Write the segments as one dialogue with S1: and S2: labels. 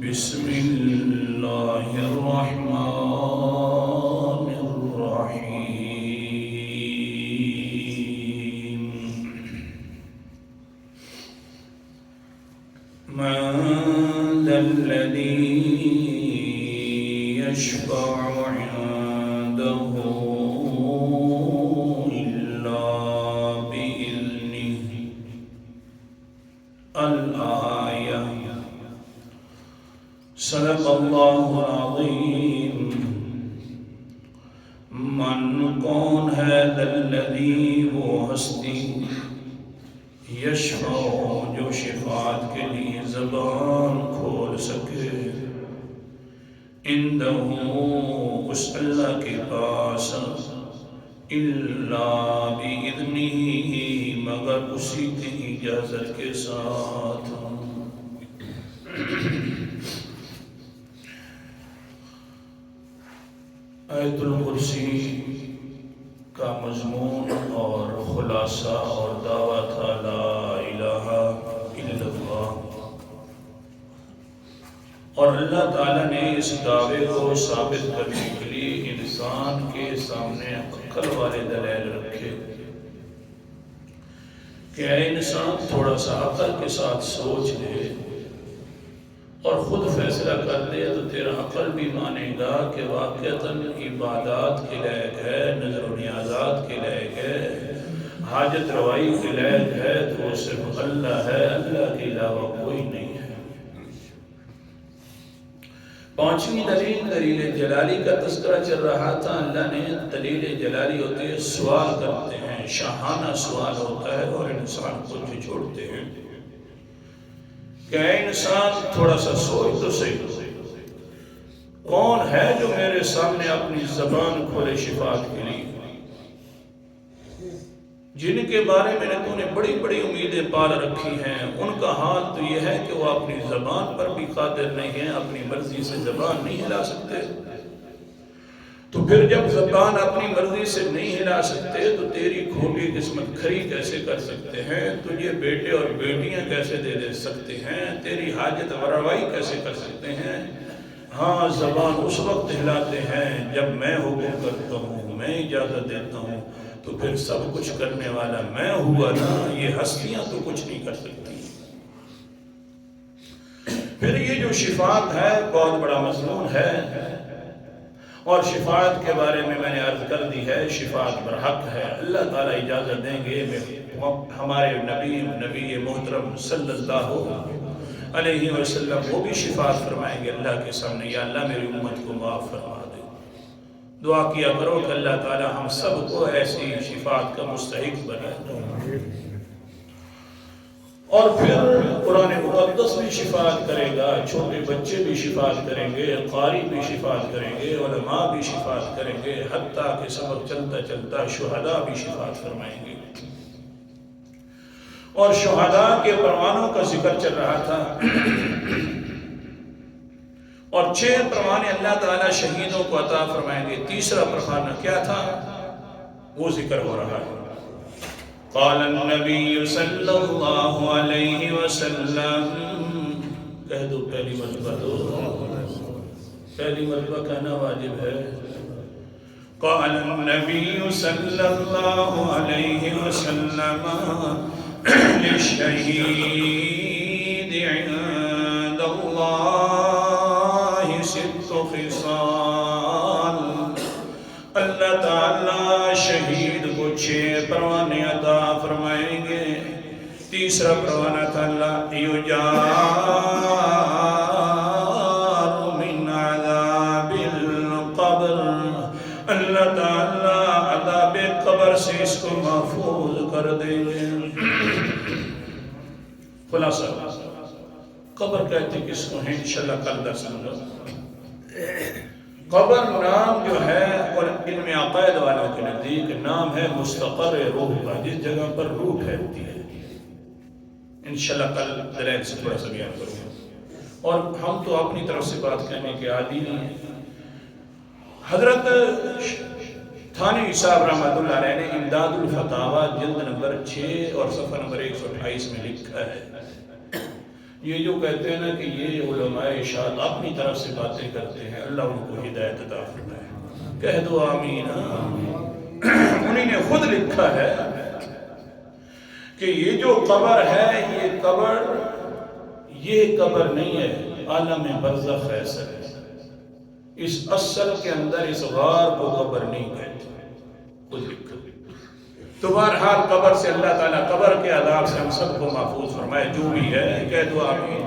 S1: بسم اللہ الرحمن الرحیم من ذا الذی یشفع عنده الا بإذنه الآیہ۔ صدق اللہ العظیم۔ من کون ہے الذی وہ ہستی یشفع جو شفاعت کے لیے زبان کھول سکے، عنده اس اللہ کے پاس، الا باذنہ مگر اسی کی اجازت کے ساتھ۔ آیت الکرسی کا مضمون اور خلاصہ اور دعویٰ تھا لا الہ الا اللہ، اور اللہ تعالیٰ نے اس دعوے کو ثابت کرنے کے لیے انسان کے سامنے عقل والے دلائل رکھے کہ اے انسان تھوڑا سا عقل کے ساتھ سوچ لے اور خود فیصلہ کر لے تو تیرا عقل بھی مانے گا کہ واقعتاً عبادات کے لائق ہے، نظر و نیازات کے لائق ہے، حاجت روائی کے لائق ہے تو وہ صرف اللہ ہے، اللہ کے علاوہ کوئی نہیں ہے۔ پانچویں دلیل جلالی کا تذکرہ چل رہا تھا۔ اللہ نے دلیل جلالی ہوتی ہے سوال کرتے ہیں، شاہانہ سوال ہوتا ہے اور انسان کو جھجھوڑتے ہیں کہ اے انسان تھوڑا سا سوچ تو صحیح، کون ہے جو میرے سامنے اپنی زبان کھولے شفاعت کے لیے، جن کے بارے میں تو نے بڑی بڑی امیدیں پال رکھی ہیں، ان کا حال تو یہ ہے کہ وہ اپنی زبان پر بھی قادر نہیں ہیں، اپنی مرضی سے زبان نہیں ہلا سکتے۔ تو پھر جب زبان اپنی مرضی سے نہیں ہلا سکتے تو تیری کھوٹی قسمت کھری کیسے کر سکتے ہیں، تجھے بیٹے اور بیٹیاں کیسے دے سکتے ہیں، تیری حاجت روائی کیسے کر سکتے ہیں۔ ہاں زبان اس وقت ہلاتے ہیں جب میں حکم کرتا ہوں، میں اجازت دیتا ہوں، تو پھر سب کچھ کرنے والا میں ہوا نا، یہ ہستیاں تو کچھ نہیں کر سکتی۔ پھر یہ جو شفاعت ہے بہت بڑا مضمون ہے، اور شفاعت کے بارے میں نے عرض کر دی ہے شفاعت برحق ہے۔ اللہ تعالیٰ اجازت دیں گے ہمارے نبی محترم صلی اللہ علیہ وسلم وہ بھی شفاعت فرمائیں گے اللہ کے سامنے، یا اللہ میری امت کو معاف فرما دے۔ دعا کیا کرو کہ اللہ تعالیٰ ہم سب کو ایسی شفاعت کا مستحق بنائے۔ اور پھر قرآن مقدس بھی شفاعت کرے گا، چھوٹے بچے بھی شفاعت کریں گے، قاری بھی شفاعت کریں گے، علماء بھی شفاعت کریں گے، حتیٰ کہ سبق چلتا چلتا شہداء بھی شفاعت فرمائیں گے۔ اور شہداء کے پروانوں کا ذکر چل رہا تھا، اور 6 پروانے اللہ تعالیٰ شہیدوں کو عطا فرمائیں گے۔ تیسرا پروانہ کیا تھا وہ ذکر ہو رہا ہے۔ قال النبی صلی اللہ علیہ وسلم، کہہ دو پہلی مرتبہ، پہلی مرتبہ کہنا واجب ہے۔ قال النبی صلی اللہ علیہ وسلم للشہید عند اللہ 6 خصال، اللہ تعالیٰ شہید کو 6 پروانے عطا فرمائیں گے۔ تیسرا پروانہ تھا لا یجار من عذاب القبر، اللہ تعالیٰ عذاب قبر سے اس کو محفوظ کر دیں گے۔ خلاصہ قبر کہتے کس کو ہیں انشاءاللہ کل درس میں۔ قبر نام جو ہے اور علم عقائد والوں کے نزدیک نام ہے مستقر روح کا، جس جگہ پر روح ٹھہرتی ہے۔ انشاءاللہ کل دلائل سے تھوڑا سا بیان کروں گا، اور ہم تو اپنی طرف سے بات کہنے کے عادی نہیں ہیں۔ حضرت تھانوی صاحب رحمۃ اللہ علیہ نے امداد الفتاوی جلد نمبر 6 اور صفحہ نمبر 128 میں لکھا ہے یہ جو کہتے ہیں نا کہ یہ علماء اشاعت اپنی طرف سے باتیں کرتے ہیں، اللہ ان کو ہدایت عطا فرمائے، کہہ دو آمین۔ انہی نے خود لکھا ہے کہ یہ جو قبر ہے یہ قبر نہیں ہے، عالم برزخ ہے سر۔ اس اصل کے اندر اس غار کو قبر نہیں کہتے، خود لکھا۔ تو بہرحال قبر سے اللہ تعالیٰ قبر کے عذاب سے ہم سب کو محفوظ فرمائے، جو بھی ہے کہہ دو آمین۔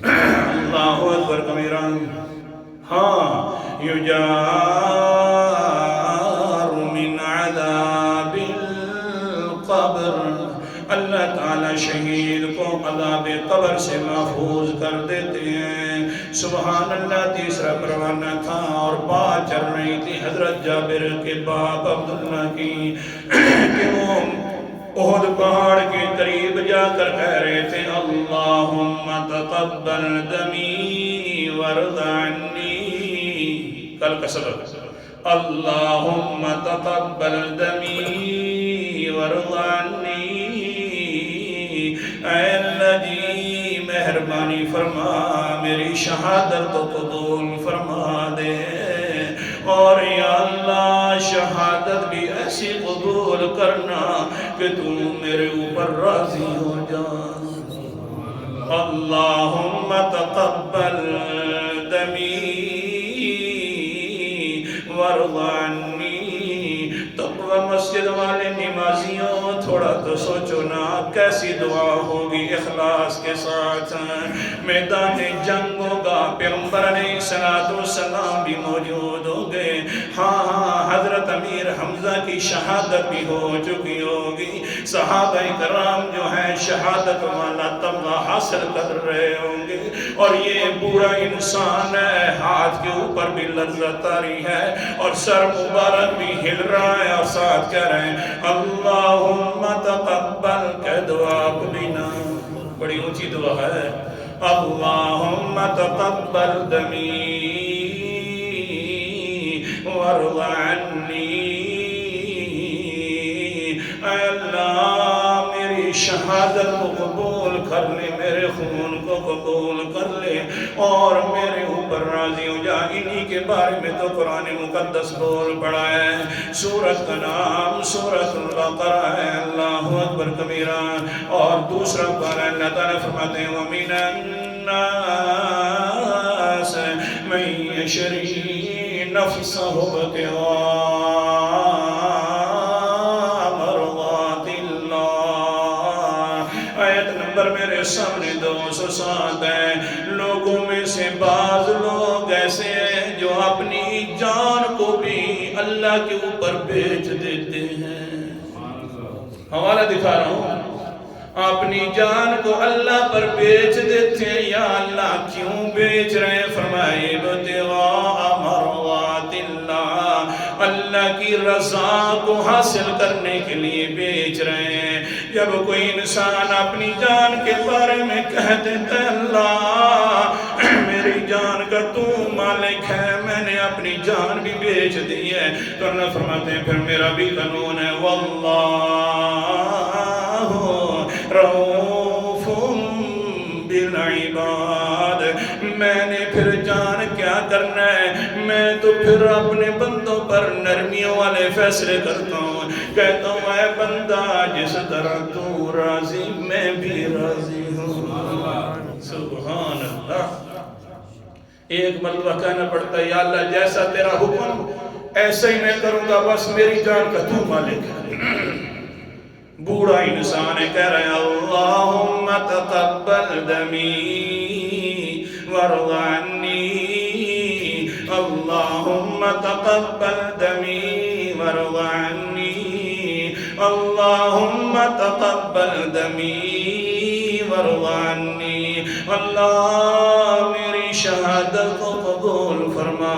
S1: اللہ اکبر کبیرہ۔ ہاں، یجار من عذاب القبر، اللہ تعالیٰ شہید کو عذاب قبر سے محفوظ کر دیتے ہیں۔ سبحان اللہ۔ تیسرا پروانہ تھا اور بات چل رہی تھی حضرت جابر کے باپ عبداللہ کی کہ وہ احد پہاڑ کے قریب جا کر کہہ رہے تھے اللہم تقبل دمی وارض عنی۔ کل کا سبق اللہم تقبل دمی وارض عنی، اے اللہ جی مہربانی فرما میری شہادت کو قبول فرما دے، اور یا اللہ شہادت بھی ایسی قبول کرنا کہ تو میرے اوپر راضی ہو جا۔ اللہم تقبل دمی وارض عنی۔ تقوی مسجد والے نمازیوں تھوڑا تو سوچو نا کیسی دعا ہوگی اخلاص کے ساتھ۔ میدان جنگ ہوگا، پیغمبر علیہ السلام بھی موجود ہوں گے، ہاں حضرت امیر حمزہ کی شہادت بھی ہو چکی ہوگی، صحابہ کرام جو ہیں شہادت والا تمغہ حاصل کر رہے ہوں گے، اور یہ بوڑھا انسان ہے، ہاتھ کے اوپر بھی لرزت آ رہی ہے اور سر مبارک بھی ہل رہا ہے، اور ساتھ کہہ رہے ہیں اللہم تقبل، کہہ دعا کو بینا، بڑی اونچی دعا ہے۔ اللہم تقبل دمی وارض عنی، اے اللہ میری شہادت کو قبول کر لے، میرے خون کو قبول کر لے اور میرے اوپر راضی ہو جا۔ انہی کے بارے میں تو قرآن مقدس بول پڑا ہے، سورت کا نام سورت البقرہ ہے، اللہ اکبر کبیرہ۔ اور دوسرا پارہ اللہ تعالیٰ فرماتے ہیں وَمِنَ النَّاسِ مَن يَشْرِي نَفْسَهُ ابْتِغَاءَ مَرْضَاتِ اللَّهِ۔ آیت نمبر میرے سامنے 207 ہے۔ لوگوں میں سے بعض لوگ ایسے ہیں جو اپنی جان کو بھی اللہ کے اوپر بیچ دیتے ہیں۔ حوالہ دکھا رہا ہوں، اپنی جان کو اللہ پر بیچ دیتے ہیں۔ یا اللہ کیوں بیچ رہے ہیں؟ فرمائے ابتغاء مرضات اللہ، اللہ کی رضا کو حاصل کرنے کے لیے بیچ رہے ہیں۔ جب کوئی انسان اپنی جان کے بارے میں کہہ دیتا ہے اللہ میری جان کا تو مالک ہے، میں نے اپنی جان بھی بیچ دی ہے، تو اللہ فرماتے ہیں پھر میرا بھی قانون ہے واللہ رؤوف بالعباد، میں نے پھر جان کیا کرنا ہے، میں تو پھر اپنے بندوں پر نرمیوں والے فیصلے کرتا ہوں، کہتا ہوں اے بندہ جس طرح تو راضی میں بھی راضی ہوں۔ سبحان اللہ۔ ایک مرتبہ کہنا پڑتا ہے یا اللہ جیسا تیرا حکم ایسا ہی میں کروں گا، بس میری جان کا تو مالک ہے۔ بوڑھا انسان ہے، کہہ رہے ہیں اللہم تقبل دمی وارض عنی، اللہم تقبل دمی وارض عنی، اللہم تقبل دمی وارض عنی، اللہ میری شہادت کو قبول فرما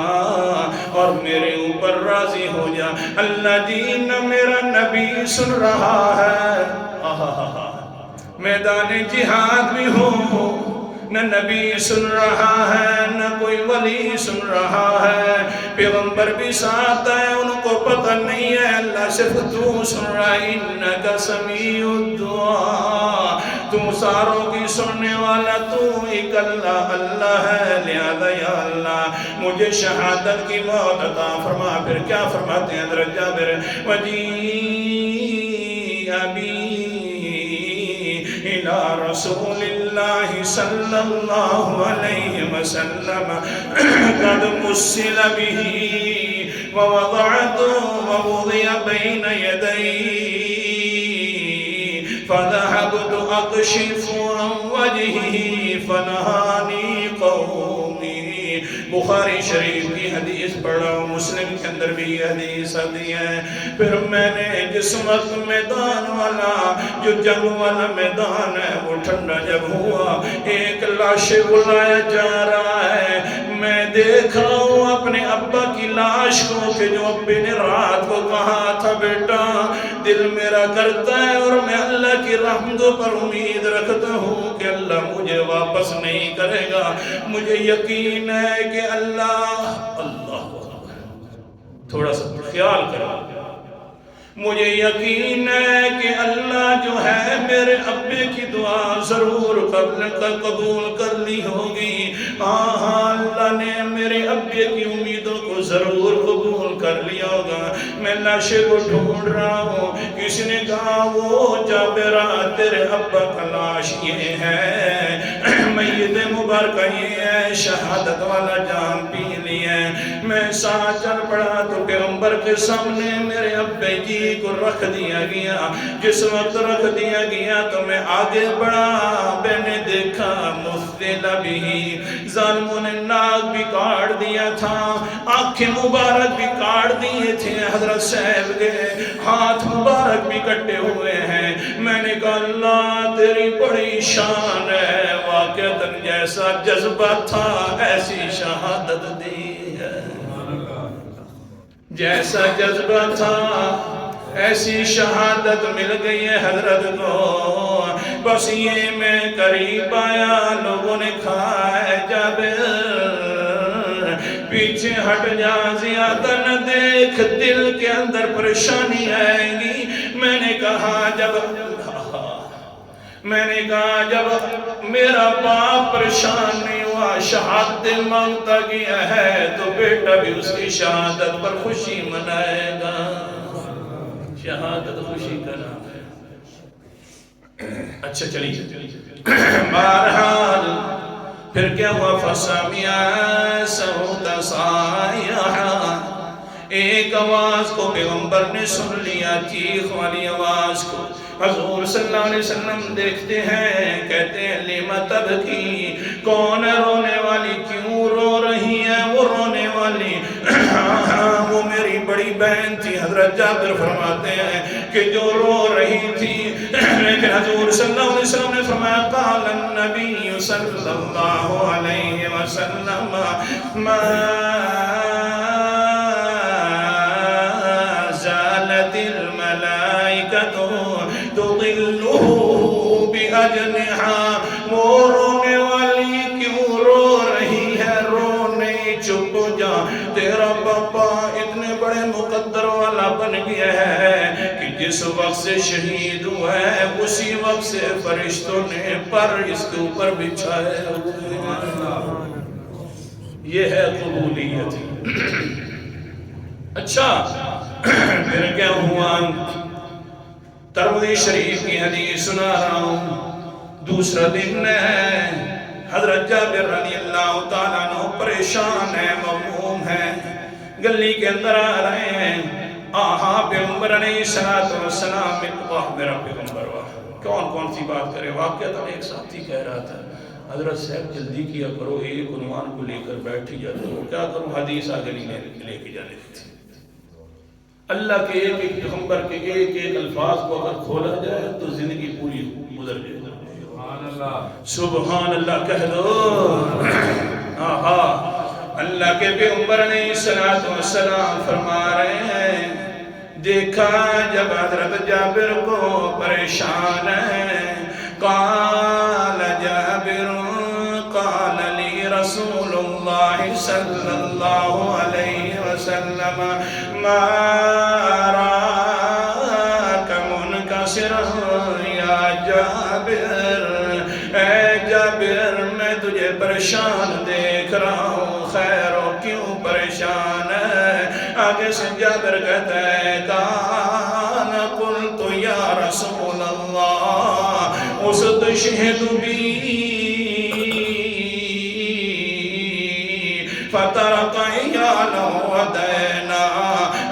S1: اور میرے اوپر راضی ہو جا۔ اللہ دین میرا نبی سن رہا ہے، میدان جہاد بھی ہو، نہ نبی سن رہا ہے نہ کوئی ولی سن رہا ہے، پیغمبر بھی ساتھ ہے ان کو پتہ نہیں ہے، اللہ صرف تو سن رہا ہے۔ انکا سمیع الدعا، تو تو ساروں کی سننے والا تو ایک اللہ اللہ ہے، لہذا یا اللہ مجھے شہادت کی موت عطا فرما۔ پھر کیا فرماتے ہیں حضرت جابر؟ وجی ابی الى رسول اللہ صلی اللہ علیہ وسلم قد مسل به ووضعت ووضع بین یدی فذهبت اکشف عن وجهه فنهانی قومی۔ بخاری شریف کی حدیث پڑھا، مسلم کے اندر بھی یہ حدیث آتی ہے۔ پھر میں نے جس وقت میدان والا جو جنگ والا میدان ہے وہ ٹھنڈا جب ہوا، ایک لاش بلایا جا رہا ہے، میں دیکھ رہا ہوں اپنے ابا کی لاش کو کہ جو ابے نے رات کو کہا تھا بیٹا دل میرا کرتا ہے اور میں اللہ کی رحمتوں پر امید رکھتا ہوں کہ اللہ مجھے واپس نہیں کرے گا، مجھے یقین ہے کہ اللہ تھوڑا سا خیال کرو، مجھے یقین ہے کہ اللہ جو ہے میرے ابے کی دعا ضرور قبول کر لی ہوگی۔ ہاں اللہ نے میرے ابے کی امیدوں کو ضرور قبول کر لیا ہوگا۔ میں لاشے کو ڈھونڈ رہا ہوں، کسی نے کہا وہ جابر تیرے ابا کا لاش یہ ہے، میت مبارکہ یہ ہے، شہادت والا جام پی لی ہے۔ میں ساتھ چل پڑا تو پیغمبر کے سامنے میرے ابے جی کو رکھ دیا گیا۔ جس وقت رکھ دیا گیا تو میں آگے بڑھا، میں نے دیکھا مفتل بھی، ظالموں نے ناک بھی کاٹ دیا تھا، آنکھیں مبارک بھی کاٹ دیے تھے، حضرت صاحب کے ہاتھ مبارک بھی کٹے ہوئے ہیں۔ میں نے کہا اللہ تیری بڑی شان ہے، واقعتاً جیسا جذبہ تھا ایسی شہادت دی ہے، جیسا جذبہ تھا ایسی شہادت مل گئی ہے حضرت کو۔ بس یہ میں قریب آیا، لوگوں نے کہا ہے جابر پیچھے ہٹ جا، زیادہ نہ دیکھ، دل کے اندر پریشانی آئے گی۔ میں نے کہا جب میرا باپ پریشان نہیں ہوا، شہادت مانگتا گیا ہے تو بیٹا بھی اس کی شہادت پر خوشی منائے گا۔ شہادت خوشی کا نام ہے۔ اچھا چلیے بہرحال پھر کیا ہوا؟ فَسَمِعَ صَوْتَ صَائِحَةٍ، ایک آواز کو پیغمبر نے سن لیا، چیخ والی آواز کو۔ حضور صلی اللہ علیہ وسلم دیکھتے ہیں، کہتے ہیں لِمَ تَبْكِي، کون ہے رونے والی، کیوں رو رہی ہے وہ رونے والی؟ وہ میری بڑی بہن تھی۔ حضرت جابر فرماتے ہیں کہ جو رو رہی تھی، لیکن حضور صلی اللہ علیہ وسلم نے فرمایا قال النبی صلی اللہ علیہ وسلم ما زالت الملائکۃ تظلہ بأجنحہ، وہ رونے والی کیوں رو رہی ہے؟ رو نہیں، چپ جا، تیرا پاپا اتنے بڑے مقدر والا بن گیا ہے کہ جس وقت سے شہید ہوا ہے اسی وقت سے فرشتوں نے پر اس کے اوپر بچھائے ہوئے ہیں۔ یہ ہے قبولیت۔ اچھا پھر کیا ہوا؟ ترمذی شریف کی حدیث سنا رہا ہوں، دوسرا دن ہے، حضرت جابر رضی اللہ تعالیٰ عنہ پریشان ہے، مغموم ہے، گلی کے اندر آ رہے ہیں۔ پیغمبر علیہ السلام میرا پیغمبر کون کون سی بات کرے؟ واقعہ تو ایک ساتھی کہہ رہا تھا حضرت صاحب جلدی کیا کرو، ایک عنوان کو لے کر بیٹھ ہی جاتے ہو، کیا کروں حدیث آگے نہیں لے کے جانے تھی۔ اللہ کے ایک ایک پیغمبر کے ایک ایک الفاظ کو اگر کھولا جائے تو زندگی پوری گزر جائے۔ سبحان اللہ کہہ دو۔ اللہ کے پیغمبر علیہ السلام فرما رہے ہیں، دیکھا جب حضرت جابر کو پریشان ہے، قال جابر قال لی رسول اللہ صلی اللہ علیہ وسلم ما راک منکسرا یا جابر اے جابر میں تجھے پریشان دیکھ رہا ہوں، خیر و کیوں پریشان ہے؟ آگے سے جابر کہتا ہے کان قلت یا رسول اللہ استشہد بی فترک عیالا و دینا،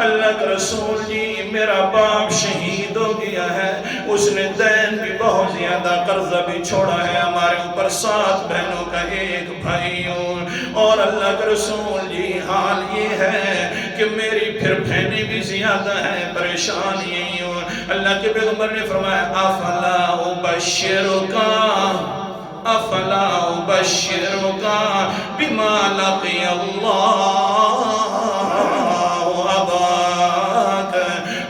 S1: اللہ کے رسول جی میرا باپ شہید ہو گیا ہے، اس نے دین بھی بہت زیادہ قرضہ بھی چھوڑا ہے، ہمارے اوپر 7 بہنوں کا 1 بھائی ہوں، اور اللہ کے رسول جی حال یہ ہے کہ میری پھر بہنیں بھی زیادہ ہیں، پریشان یہی ہوں۔ اللہ کے پیغمبر نے فرمایا افلا ابشرکا افلا ابشرکا بما لقی اللہ اباک،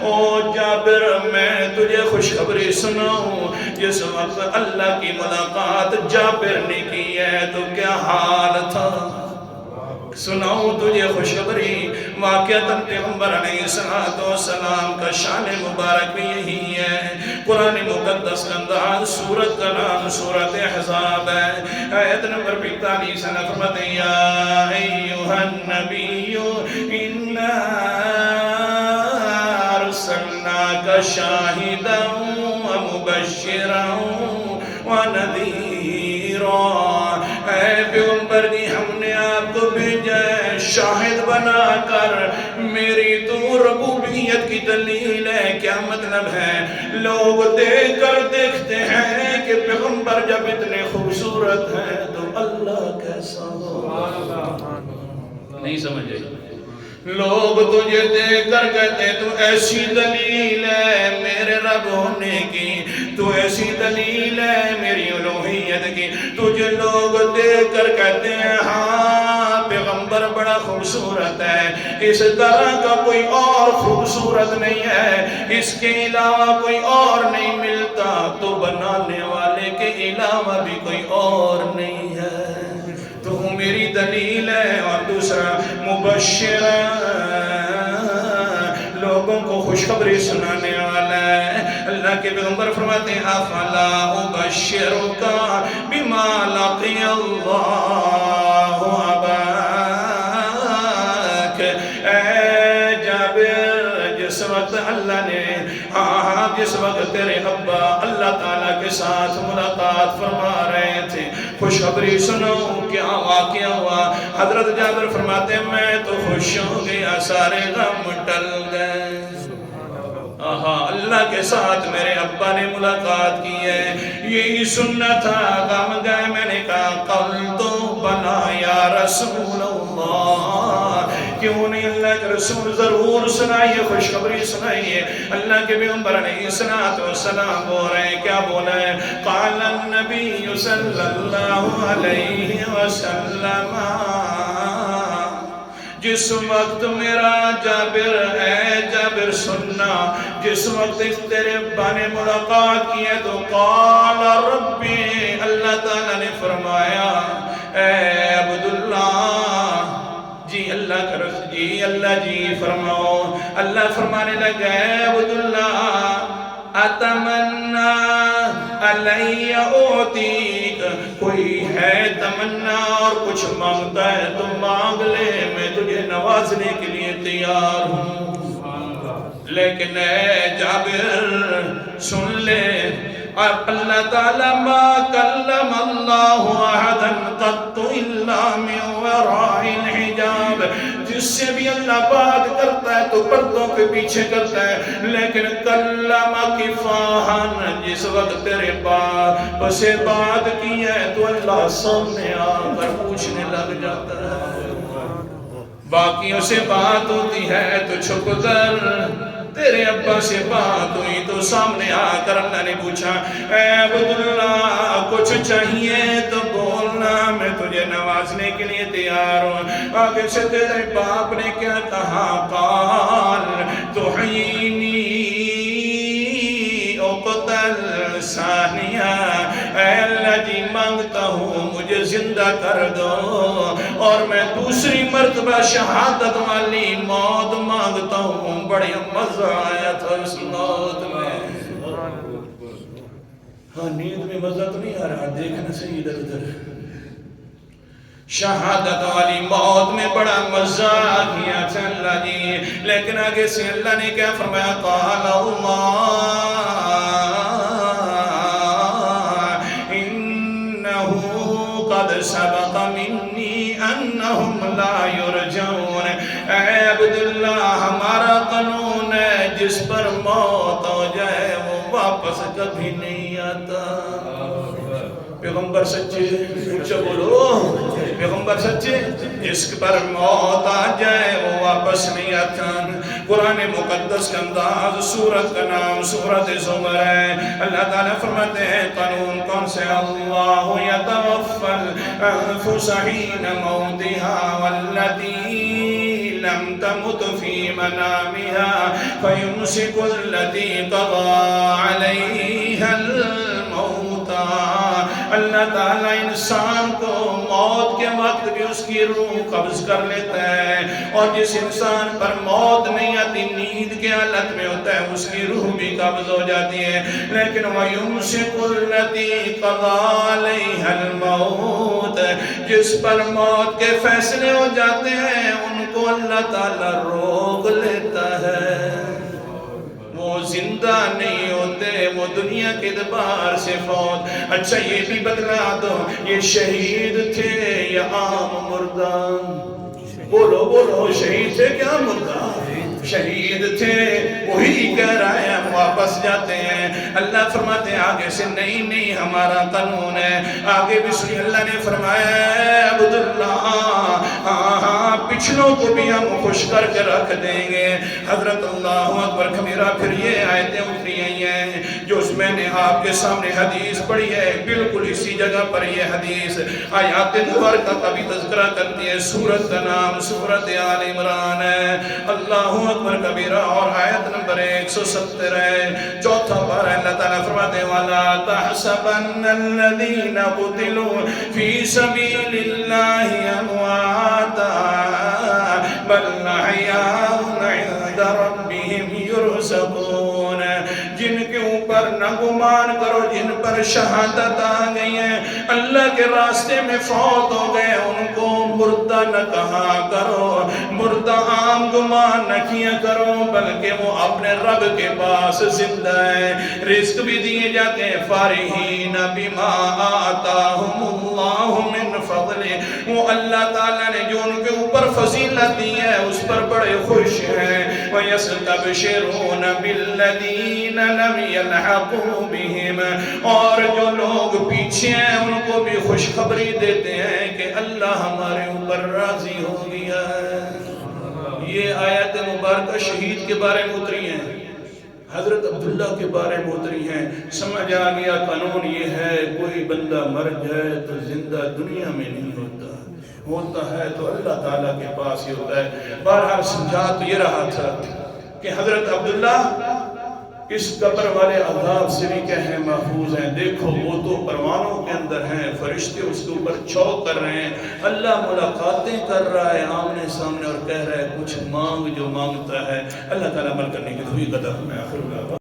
S1: او جابر میں تجھے خوشخبری سناؤں، جس وقت اللہ کی ملاقات جابر نے کی ہے تو کیا حال تھا، سناؤں تجھے خوشخبری۔ واقعتاً پیغمبر علیہ السلام کا شان مبارک بھی یہی ہے۔ قرآن مقدس کا انداز، سورت کا نام سورت احزاب ہے، آیت نمبر 45 سے فرماتے ہیں یا ایہا النبی انا ارسلناک شاہدا ومبشرا ونذیرا، اے پیغمبر جی ہم نے آپ کو بھیجا ہے شاہد بنا کر، میری تو ربوبیت کی دلیل ہے۔ کیا مطلب ہے؟ لوگ دیکھ کر دیکھتے ہیں کہ پیغمبر جب اتنے خوبصورت ہیں تو اللہ کیسا ہو، نہیں سمجھے؟ لوگ تجھے دیکھ کر کہتے تو ایسی دلیل ہے میرے رب ہونے کی، تو ایسی دلیل ہے میری الوہیت کی، تجھے لوگ دیکھ کر کہتے ہیں ہاں پیغمبر بڑا خوبصورت ہے، اس طرح کا کوئی اور خوبصورت نہیں ہے، اس کے علاوہ کوئی اور نہیں ملتا، تو بنانے والے کے علاوہ بھی کوئی اور نہیں ہے، تو میری دلیل ہے۔ اور دوسرا مبشرہ، لوگوں کو خوشخبری سنانے والا ہے۔ اللہ کے پیغمبر فرماتے ہیں افلا ابشرکا بما لقی اللہ اباک، اے جابر جس وقت اللہ نے جس وقت تیرے ابا اللہ تعالیٰ کے ساتھ ملاقات فرما رہے تھے، خوشخبری سنو کیا واقعہ ہوا۔ حضرت جابر فرماتے ہیں میں تو خوش ہو گیا، سارے غم ٹل گئے، اللہ کے ساتھ میرے ابا نے ملاقات کی ہے، یہی سننا تھا، غم گئے۔ میں نے کہا قل تو بنا یا رسول اللہ، کیوں نہیں اللہ کے رسول ضرور سنائیے، خوشخبری سنائیے۔ اللہ کے پیغمبر علیہ السلام بول رہے ہیں، کیا بولا ہے؟ قال النبی صلی اللہ علیہ وسلم جس وقت میرا جابر، اے جابر سننا، جس وقت تیرے ابا نے ملاقات کی ہے تو قال ربی، اللہ تعالیٰ نے فرمایا اے عبداللہ جی، اللہ کا رسول جی، اللہ جی فرماؤ، اللہ فرمانے لگا اے عبداللہ اتمنا علی اعطیک، کوئی ہے تمنا اور کچھ مانگتا ہے تو مانگ لے، میں تجھے نوازنے کے لیے تیار ہوں، لیکن اے جابر سن لے، اللہ تعالیٰ ما کلم اللہ احدا قط الا من وراء الحجاب، جس سے بھی اللہ بات کرتا ہے تو پردوں کے پیچھے کرتا ہے، لیکن کلم کفاہن، جس وقت تیرے باپ سے بات کی ہے تو اللہ سامنے آ کر پوچھنے لگ جاتا ہے، باقیوں سے بات ہوتی ہے تو چھپ کر، تیرے ابا سے بات ہوئی تو سامنے آ کر اللہ نے پوچھا اے عبداللہ کچھ چاہیے تو بولنا، میں تجھے نوازنے کے لیے تیار ہوں۔ آگے سے تیرے باپ نے کیا کہا؟ قال تحیینی اقتل ثانیہ، اے اللہ جی مانگتا ہوں مجھے زندہ کر دو اور میں دوسری مرتبہ شہادت والی موت مانگتا ہوں۔ بڑی مزہ آیا تھا اس موت میں، ہاں نیند میں مزہ تو نہیں آ رہا، دیکھنا صحیح ادھر ادھر. شہادت والی موت میں بڑا مزہ کیا تھا اللہ جی، لیکن آگے سے اللہ نے کیا فرمایا؟ قال اللہ انہو قد سبق منی انہم لا یرجعون. اے عبداللہ ہمارا قانون ہے جس پر موت ہو جائے وہ واپس کبھی نہیں آتا. پیغمبر سچے، اونچا بولو، پیغمبر سچے، جس پر موت آ جائے وہ واپس نہیں آتا. قرآن مقدس کا انداز، سورت کا نام سورت زمر ہے. اللہ تعالیٰ فرماتے ہیں قانون کون سے؟ اللہ یتوفی الانفس حین موتها والتی لم تمت فی منامها فیمسک التی قضى علیها الموت. اللہ تعالیٰ انسان کو موت کے وقت بھی اس کی روح قبض کر لیتا ہے، اور جس انسان پر موت نہیں آتی، نیند کے حالت میں ہوتا ہے، اس کی روح بھی قبض ہو جاتی ہے. لیکن وَيُمْسِكُ الَّتِي قَضَى عَلَيْهَا الْمَوْتِ، جس پر موت کے فیصلے ہو جاتے ہیں ان کو اللہ تعالیٰ روک لیتا ہے. وہ زندہ نہیں ہوتے، وہ دنیا کے اعتبار سے فوت. اچھا یہ بھی بتلا دو، یہ شہید تھے یا عام مردہ؟ بولو بولو، شہید تھے کیا مردہ؟ شہید تھے. وہی کہہ رہا ہے ہم واپس جاتے ہیں. اللہ فرماتے ہیں آگے سے نہیں نہیں ہمارا قانون ہے. آگے بھی سنی اللہ نے فرمایا عبداللہ ہاں پچھلوں کو بھی ہم خوش کر کے رکھ دیں گے. حضرت اللہ اکبر کبیرہ. پھر یہ آیتیں اتری آئی ہیں جو اس میں نے آپ کے سامنے حدیث پڑھی ہے، بالکل اسی جگہ پر یہ حدیث آیات مبارکہ کا بھی تذکرہ کرتی ہے. سورت کا نام سورت آل عمران ہے. اللہ اکبر کبیرہ. اور آیت نمبر 170 ہے، چوتھا پارہ. اللہ تعالیٰ فرماتے ہیں وَلَا تَحْسَبَنَّ الَّذِينَ قُتِلُوا فِي سَبِيلِ اللَّهِ أَمْوَاتًا بَلْ أَحْيَاءٌ عِندَ رَبِّهِمْ يُرْزَقُونَ. جن کے اوپر نہ گمان کرو، جن پر شہادت آ گئی ہے، اللہ کے راستے میں فوت ہو گئے، ان کو مردہ نہ کہا کرو، مردہ عام گمان نہ کیا کرو، بلکہ وہ اپنے رب کے پاس زندہ ہے، رزق بھی دیے جاتے ہیں. فارحین بما آتاہم اللہ من فضل. وہ اللہ تعالیٰ نے جو ان کے اوپر فضیلت دی ہے اس پر بڑے خوش ہیں. وَيَسْتَبْشِرُونَ بِالَّذِينَ لَمْ يَلْحَقُوا بِهِمْ. اور جو لوگ پیچھے ہیں ان کو بھی خوشخبری دیتے ہیں کہ اللہ ہمارے اوپر راضی ہو گیا ہے. یہ آیت مبارکہ شہید کے بارے میں اتری ہیں، حضرت عبداللہ کے بارے میں اتری ہیں. سمجھ آ گیا قانون یہ ہے کوئی بندہ مر جائے تو زندہ دنیا میں نہیں ہوتا، ہوتا ہے تو اللہ تعالیٰ کے پاس ہی ہوتا ہے. بہرحال سمجھا تو یہ رہا تھا کہ حضرت عبداللہ اس قبر والے عذاب سے بھی کیا ہے محفوظ ہیں. دیکھو وہ تو پروانوں کے اندر ہیں، فرشتے اس کے اوپر چوک کر رہے ہیں، اللہ ملاقاتیں کر رہا ہے آمنے سامنے اور کہہ رہا ہے کچھ مانگ جو مانگتا ہے. اللہ تعالیٰ عمل کرنے کی توفیق عطا فرمائے.